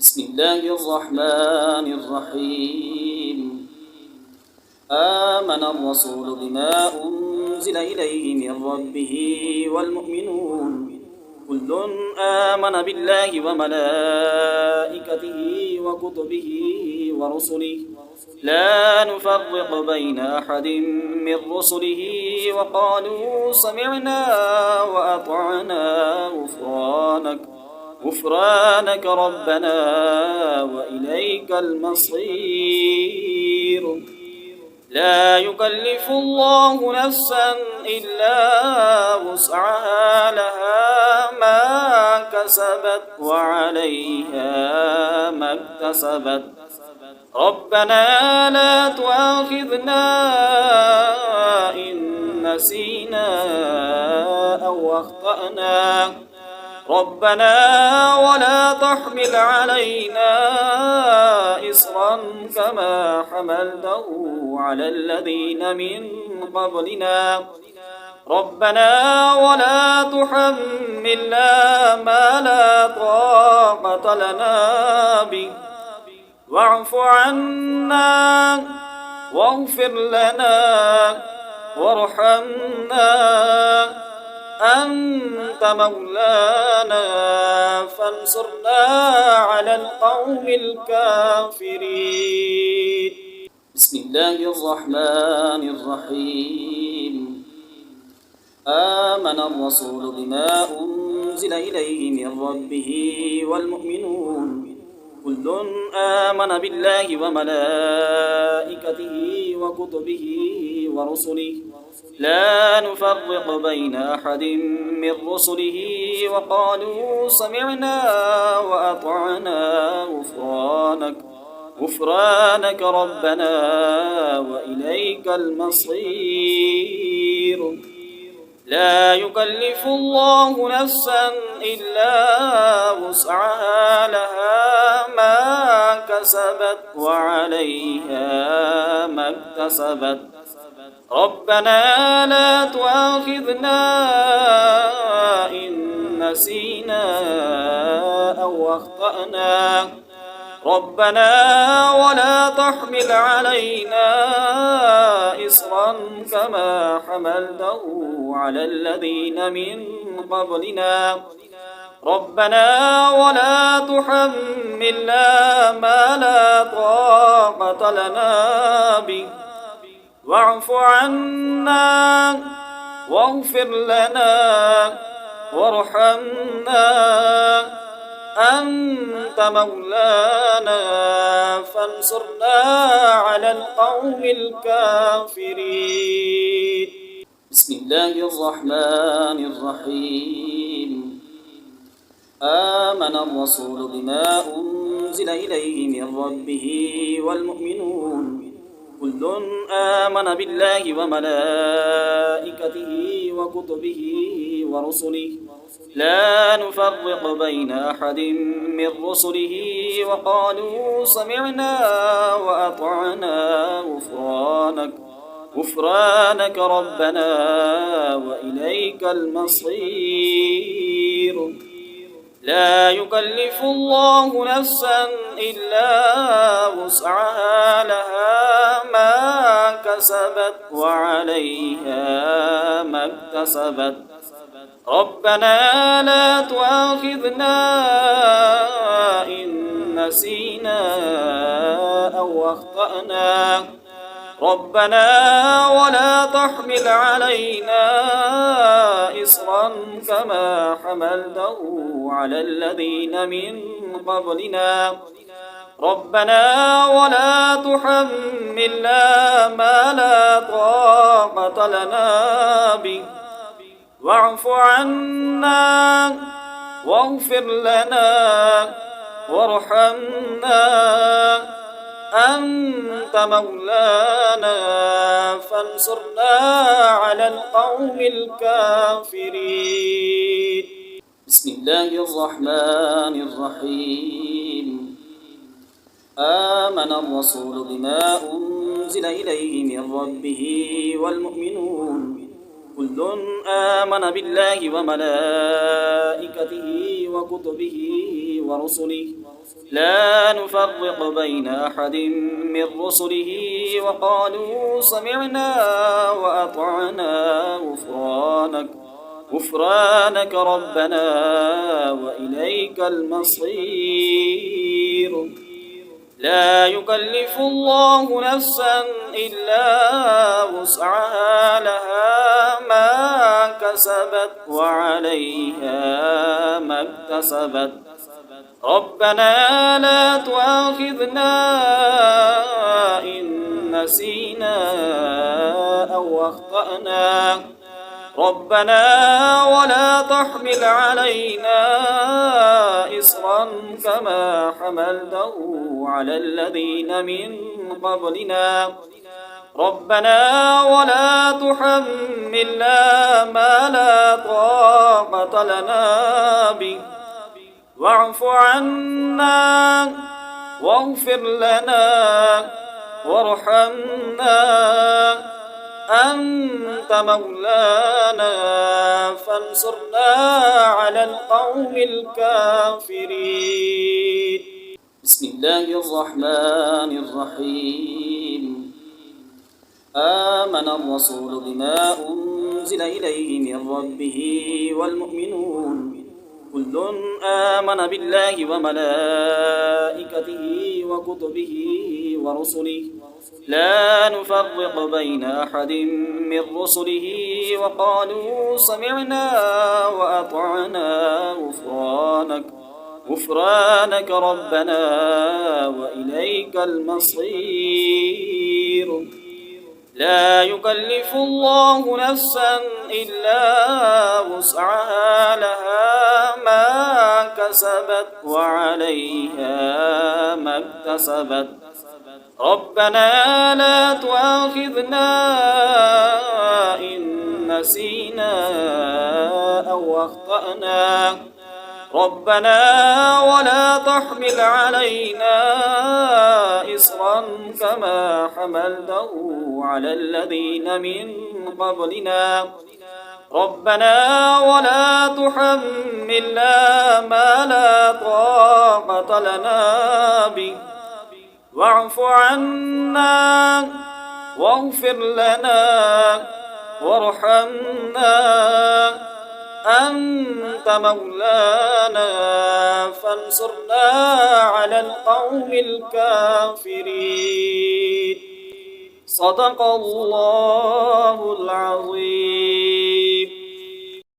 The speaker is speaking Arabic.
بسم الله الرحمن الرحيم آمن الرسول بما أنزل إليه من ربه والمؤمنون كل آمن بالله وملائكته وكتبه ورسله لا نفرق بين أحد من رسله وقالوا سمعنا وأطعنا غفرانك ربنا وإليك المصير لا يكلف الله نفسا إلا وسعها لها ما كسبت وعليها ما اكتسبت ربنا لا تؤاخذنا إن نسينا أو أخطأنا ربنا ولا تحمل علينا إصرا كما حملته على الذين من قبلنا ربنا ولا تحملنا ما لا طاقة لنا به واعف عنا واغفر لنا وارحمنا أنت مولانا فانصرنا على القوم الكافرين بسم الله الرحمن الرحيم آمن الرسول بما أنزل إليه من ربه والمؤمنون كل آمن بالله وملائكته وكتبه ورسله لا نفرق بين أحد من رسله وقالوا سمعنا وأطعنا غفرانك ربنا وإليك المصير لا يكلف الله نفسا إلا وسعها لها ما كسبت وعليها ما اكتسبت ربنا لا تؤاخذنا إن نسينا أو أخطأنا ربنا ولا تحمل علينا إصرا كما حملته على الذين من قبلنا ربنا ولا تحملنا ما لا طاقة لنا به واعف عنا واغفر لنا وارحمنا أنت مولانا فانصرنا على القوم الكافرين بسم الله الرحمن الرحيم آمن الرسول بما أنزل إليه من ربه والمؤمنون كل آمن بالله وملائكته وكتبه ورسله لا نفرق بين أحد من رسله وقالوا سمعنا وأطعنا غفرانك ربنا وإليك المصير لا يكلف الله نفسا إلا وسعها لها ما كسبت وعليها ما اكتسبت ربنا لا تؤاخذنا إن نسينا أو أخطأنا ربنا ولا تحمل علينا إصرا كما حملته على الذين من قبلنا ربنا ولا تحملنا ما لا طاقة لنا به واعف عنا واغفر لنا وارحمنا أنت مولانا فانصرنا على القوم الكافرين بسم الله الرحمن الرحيم آمن الرسول بما أنزل إليه من ربه والمؤمنون كل آمن بالله وملائكته وكتبه ورسله لا نفرق بين أحد من رسله وقالوا سمعنا وأطعنا غفرانك ربنا وإليك المصير. لا يكلف الله نفسا إلا وسعها، لها ما كسبت وعليها ما اكتسبت. ربنا لا تؤاخذنا إن نسينا أو أخطأنا، ربنا ولا تحمل علينا إصرا كما حملته على الذين من قبلنا، ربنا ولا تحملنا ما لا طاقة لنا به، واعف عنا واغفر لنا وارحمنا، أنت مولانا فانصرنا على القوم الكافرين. بسم الله الرحمن الرحيم. آمن الرسول بما أنزل إليه من ربه والمؤمنون كل آمن بالله وملائكته وكتبه ورسله لا نفرق بين أحد من رسله وقالوا سمعنا وأطعنا غفرانك ربنا وإليك المصير. لا يكلف الله نفسا إلا وسعها، لها ما كسبت وعليها ما اكتسبت. ربنا لا تؤاخذنا إن نسينا أو أخطأنا، ربنا ولا تحمل علينا إصرا كما حملته على الذين من قبلنا، ربنا ولا تحملنا ما لا طاقة لنا به، واعف عنا واغفر لنا وارحمنا، أنت مولانا فانصرنا على القوم الكافرين. صدق الله العظيم.